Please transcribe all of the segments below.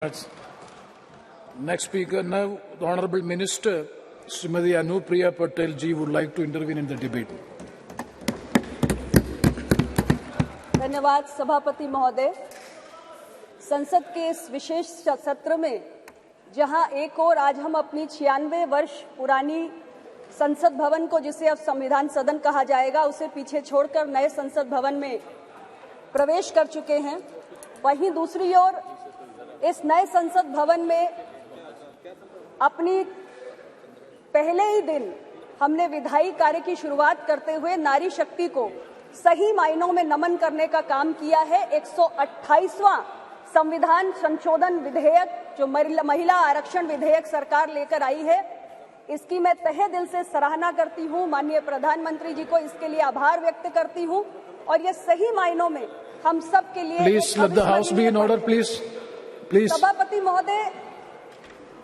Next speaker now, the Honourable Minister, Srimati Anupriya Patel ji would like to intervene in the debate. धन्यवाद सभापति महोदय। संसद के इस विशेष सत्र में जहां एक और आज हम अपनी 96 वर्ष पुरानी संसद भवन को, जिसे अब संविधान सदन कहा जाएगा, उसे पीछे छोड़कर नए संसद भवन में प्रवेश कर चुके हैं, वहीं दूसरी ओर इस नए संसद भवन में अपनी पहले ही दिन हमने विधायी कार्य की शुरुआत करते हुए नारी शक्ति को सही मायनों में नमन करने का काम किया है। 128वां संविधान संशोधन विधेयक जो महिला आरक्षण विधेयक सरकार लेकर आई है, इसकी मैं तहे दिल से सराहना करती हूं। माननीय प्रधानमंत्री जी को इसके लिए आभार व्यक्त करती हूं और ये सही मायनों में हम सब के लिए please let the house be in order. Please सभापति महोदय,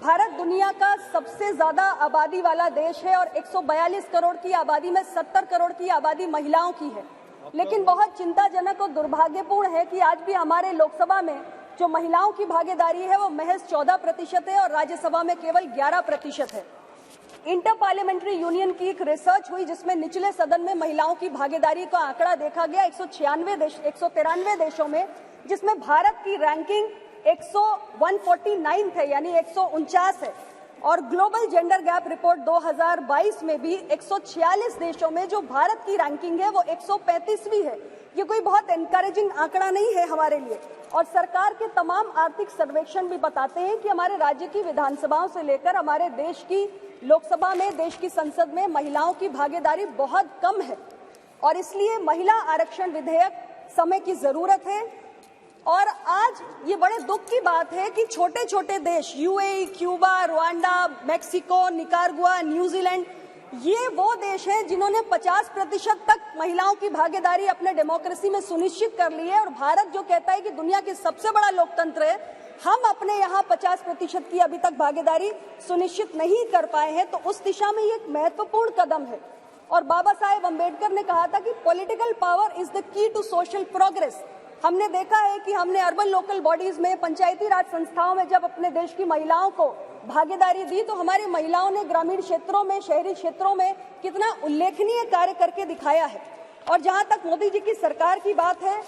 भारत दुनिया का सबसे ज्यादा आबादी वाला देश है और 142 करोड़ की आबादी में 70 करोड़ की आबादी महिलाओं की है। लेकिन बहुत चिंताजनक और दुर्भाग्यपूर्ण है कि आज भी हमारे लोकसभा में जो महिलाओं की भागीदारी है वो महज 14% है और राज्यसभा में केवल 11% है। इंटर पार्लियामेंट्री यूनियन की एक रिसर्च हुई जिसमें निचले सदन में महिलाओं की भागीदारी का आंकड़ा देखा गया 193 देशों में, जिसमें भारत की रैंकिंग 149 है, यानी 149 है। और ग्लोबल जेंडर गैप रिपोर्ट 2022 में भी 146 देशों में जो भारत की रैंकिंग है वो 135वीं है। ये कोई बहुत एनकरेजिंग आंकड़ा नहीं है हमारे लिए। और सरकार के तमाम आर्थिक सर्वेक्षण भी बताते हैं कि हमारे राज्य की विधानसभाओं से लेकर हमारे देश की लोकसभा में, देश की संसद में महिलाओं की भागीदारी बहुत कम है और इसलिए महिला आरक्षण विधेयक समय की जरूरत है। और आज ये बड़े दुख की बात है कि छोटे छोटे देश UAE, Cuba, Rwanda, Mexico, Nicaragua, New Zealand, ये वो देश हैं जिन्होंने 50% तक महिलाओं की भागीदारी अपने डेमोक्रेसी में सुनिश्चित कर ली है। और भारत जो कहता है कि दुनिया के सबसे बड़ा लोकतंत्र है, हम अपने यहाँ 50% की अभी तक भागीदारी सुनिश्चित नहीं कर पाए हैं। तो उस दिशा में ये एक महत्वपूर्ण कदम है। और बाबा साहेब अम्बेडकर ने कहा था कि political power is the key to social progress. हमने देखा है कि हमने अर्बन लोकल बॉडीज में, पंचायती राज संस्थाओं में जब अपने देश की महिलाओं को भागीदारी दी तो हमारी महिलाओं ने ग्रामीण क्षेत्रों में, शहरी क्षेत्रों में कितना उल्लेखनीय कार्य करके दिखाया है। और जहां तक मोदी जी की सरकार की बात है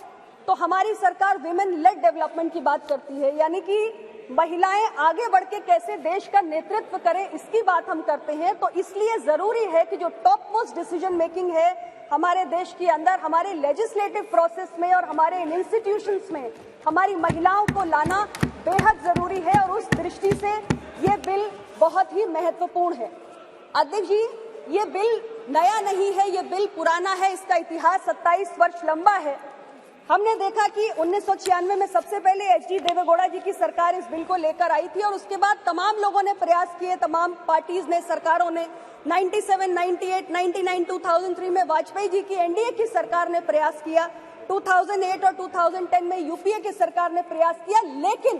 तो हमारी सरकार विमेन लेड डेवलपमेंट की बात करती है, यानी कि महिलाएं आगे बढ़ के कैसे देश का नेतृत्व करें, इसकी बात हम करते हैं। तो इसलिए जरूरी है कि जो टॉप मोस्ट डिसीजन मेकिंग है हमारे देश के अंदर, हमारे लेजिस्लेटिव प्रोसेस में और हमारे इंस्टीट्यूशंस में हमारी महिलाओं को लाना बेहद जरूरी है। और उस दृष्टि से ये बिल बहुत ही महत्वपूर्ण है। अध्यक्ष जी, ये बिल नया नहीं है, ये बिल पुराना है, इसका इतिहास 27 वर्ष लंबा है। हमने देखा कि 1996 में सबसे पहले एच.डी. देवेगौड़ा जी की सरकार इस बिल को लेकर आई थी और उसके बाद तमाम लोगों ने प्रयास किए, तमाम पार्टीज ने, सरकारों ने। 97, 98, 99, 2003 में वाजपेयी जी की एनडीए की सरकार ने प्रयास किया। 2008 और 2010 में यूपीए की सरकार ने प्रयास किया, लेकिन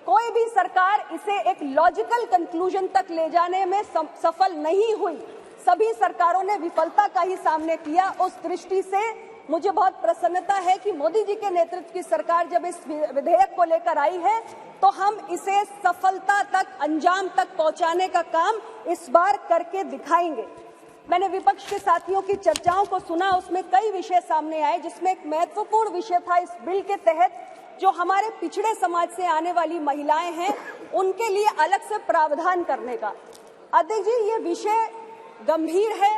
कोई भी सरकार इसे एक लॉजिकल कंक्लूजन तक ले जाने में सफल नहीं हुई। सभी सरकारों ने विफलता का ही सामना किया। उस दृष्टि से मुझे बहुत प्रसन्नता है कि मोदी जी के नेतृत्व की सरकार जब इस विधेयक को लेकर आई है तो हम इसे सफलता तक, अंजाम तक पहुंचाने का काम इस बार करके दिखाएंगे। मैंने विपक्ष के साथियों की चर्चाओं को सुना, उसमें कई विषय सामने आए, जिसमें एक महत्वपूर्ण विषय था इस बिल के तहत जो हमारे पिछड़े समाज से आने वाली महिलाएं हैं उनके लिए अलग से प्रावधान करने का। अध्यक्ष जी, ये विषय गंभीर है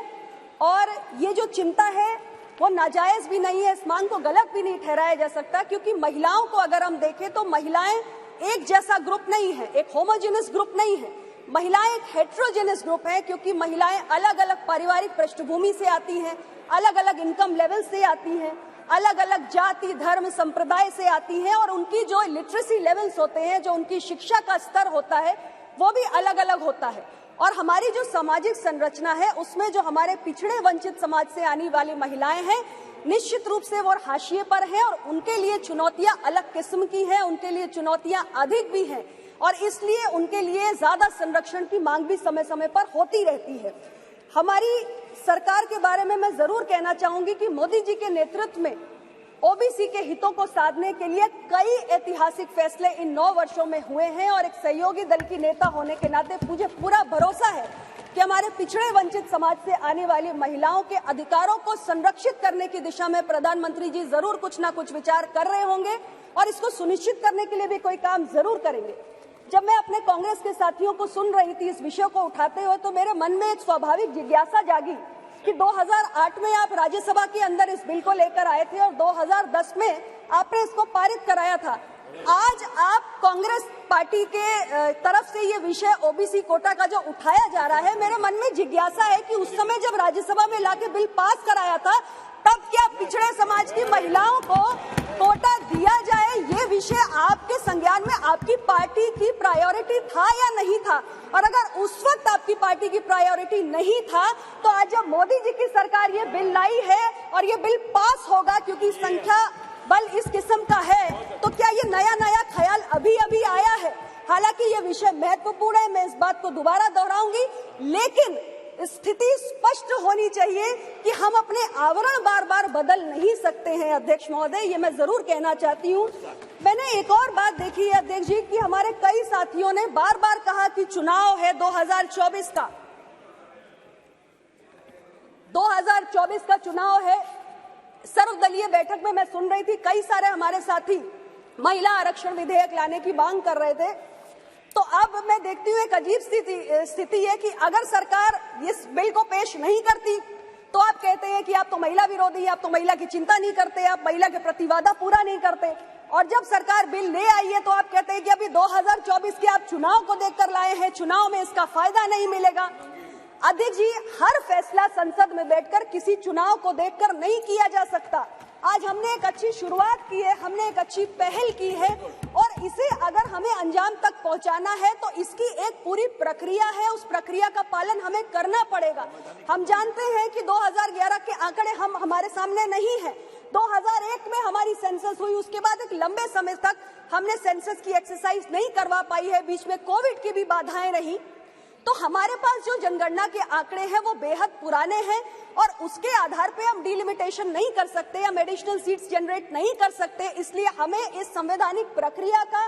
और ये जो चिंता है वो नाजायज भी नहीं है, इस मांग को गलत भी नहीं ठहराया जा सकता, क्योंकि महिलाओं को अगर हम देखें तो महिलाएं एक जैसा ग्रुप नहीं है, एक होमोजेनस ग्रुप नहीं है। महिलाएं एक हेट्रोजेनस ग्रुप है, क्योंकि महिलाएं अलग अलग पारिवारिक पृष्ठभूमि से आती हैं, अलग अलग इनकम लेवल से आती हैं, अलग अलग जाति, धर्म, संप्रदाय से आती हैं और उनकी जो लिटरेसी लेवल्स होते हैं, जो उनकी शिक्षा का स्तर होता है, वो भी अलग अलग होता है। और हमारी जो सामाजिक संरचना है उसमें जो हमारे पिछड़े वंचित समाज से आने वाली महिलाएं हैं, निश्चित रूप से वो हाशिए पर हैं और उनके लिए चुनौतियां अलग किस्म की हैं, उनके लिए चुनौतियां अधिक भी हैं और इसलिए उनके लिए ज्यादा संरक्षण की मांग भी समय समय पर होती रहती है। हमारी सरकार के बारे में मैं जरूर कहना चाहूंगी कि मोदी जी के नेतृत्व में ओबीसी के हितों को साधने के लिए कई ऐतिहासिक फैसले इन 9 वर्षों में हुए हैं और एक सहयोगी दल की नेता होने के नाते मुझे पूरा भरोसा है कि हमारे पिछड़े वंचित समाज से आने वाली महिलाओं के अधिकारों को संरक्षित करने की दिशा में प्रधानमंत्री जी जरूर कुछ ना कुछ विचार कर रहे होंगे और इसको सुनिश्चित करने के लिए भी कोई काम जरूर करेंगे। जब मैं अपने कांग्रेस के साथियों को सुन रही थी इस विषय को उठाते हुए तो मेरे मन में एक स्वाभाविक जिज्ञासा जागी कि 2008 में आप राज्यसभा के अंदर इस बिल को लेकर आए थे और 2010 में आपने इसको पारित कराया था। आज आप कांग्रेस पार्टी के तरफ से ये विषय ओबीसी कोटा का जो उठाया जा रहा है, मेरे मन में जिज्ञासा है कि उस समय जब राज्यसभा में लाके बिल पास कराया था तब क्या पिछड़े समाज की महिलाओं को कोटा दिया जाए ये विषय आपके संज्ञान में आपकी पार्टी की प्रायोरिटी था या नहीं था? और अगर उस वक्त आपकी पार्टी की प्रायोरिटी नहीं था तो आज जब मोदी जी की सरकार ये बिल लाई है और ये बिल पास होगा क्योंकि संख्या बल इस किस्म का है, तो क्या ये नया ख्याल अभी आया है? हालांकि ये विषय महत्वपूर्ण है, मैं इस बात को दोबारा दोहराऊंगी, लेकिन स्थिति स्पष्ट होनी चाहिए कि हम अपने आवरण बार बदल नहीं सकते हैं। अध्यक्ष महोदय, ये मैं जरूर कहना चाहती हूँ। मैंने एक और बात देखी है अध्यक्ष जी कि हमारे कई साथियों ने बार कहा कि चुनाव है 2024 का, 2024 का चुनाव है। सर्वदलीय बैठक में मैं सुन रही थी कई सारे हमारे साथी महिला आरक्षण विधेयक लाने की मांग कर रहे थे। तो अब मैं देखती हूँ एक अजीब स्थिति है कि अगर सरकार इस बिल को पेश नहीं करती तो आप कहते हैं कि आप तो महिला विरोधी, आप तो महिला की चिंता नहीं करते, आप महिला के प्रति वादा पूरा नहीं करते, और जब सरकार बिल ले आई है तो आप कहते हैं कि अभी 2024 के आप चुनाव को देखकर लाए हैं, चुनाव में इसका फायदा नहीं मिलेगा। अध्यक्ष जी, हर फैसला संसद में बैठकर किसी चुनाव को देखकर नहीं किया जा सकता। आज हमने एक अच्छी शुरुआत की है, हमने एक अच्छी पहल की है और इसे अगर हमें अंजाम तक पहुंचाना है तो इसकी एक पूरी प्रक्रिया है, उस प्रक्रिया का पालन हमें करना पड़ेगा। हम जानते हैं कि 2011 के आंकड़े हमारे सामने नहीं है। 2001 में हमारी सेंसस हुई, उसके बाद एक लंबे समय तक हमने सेंसस की एक्सरसाइज नहीं करवा पाई है, बीच में कोविड की भी बाधाएं रही। तो हमारे पास जो जनगणना के आंकड़े हैं वो बेहद पुराने हैं और उसके आधार पे हम डिलिमिटेशन नहीं कर सकते, हम एडिशनल सीट्स जनरेट नहीं कर सकते। इसलिए हमें इस संवैधानिक प्रक्रिया का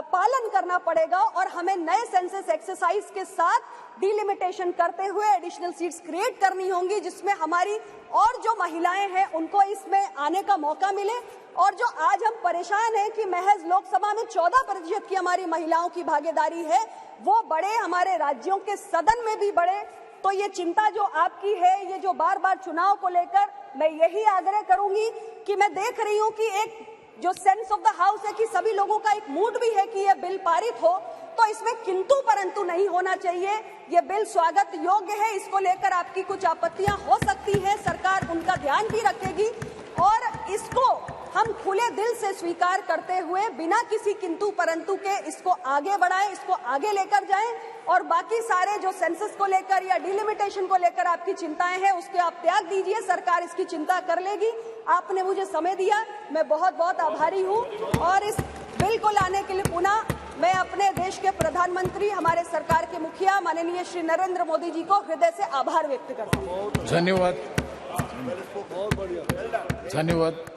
पालन करना पड़ेगा और हमें नए सेंसस एक्सरसाइज के साथ डिलिमिटेशन करते हुए एडिशनल सीट्स क्रिएट करनी होंगी, जिसमें हमारी और जो महिलाएं हैं उनको इसमें आने का मौका मिले। और जो आज हम परेशान हैं कि महज लोकसभा में 14% की हमारी महिलाओं की भागीदारी है, वो बड़े हमारे राज्यों के सदन में भी बढ़े। तो ये चिंता जो आपकी है, ये जो बार चुनाव को लेकर, मैं यही आग्रह करूंगी कि मैं देख रही हूं कि एक जो सेंस ऑफ द हाउस है कि सभी लोगों का एक मूड भी है कि यह बिल पारित हो, तो इसमें किंतु परंतु नहीं होना चाहिए। ये बिल स्वागत योग्य है, इसको लेकर आपकी कुछ आपत्तियां हो सकती हैं, सरकार उनका ध्यान भी रखेगी और इसको हम खुले दिल से स्वीकार करते हुए बिना किसी किंतु परंतु के इसको आगे बढ़ाएं, इसको आगे लेकर जाएं और बाकी सारे जो सेंसस को लेकर या डिलिमिटेशन को लेकर आपकी चिंताएं हैं उसके आप त्याग दीजिए, सरकार इसकी चिंता कर लेगी। आपने मुझे समय दिया, मैं बहुत आभारी हूँ और इस बिल को लाने के लिए पुनः मैं अपने देश के प्रधानमंत्री, हमारे सरकार के मुखिया माननीय श्री नरेंद्र मोदी जी को हृदय से आभार व्यक्त करता हूँ। धन्यवाद।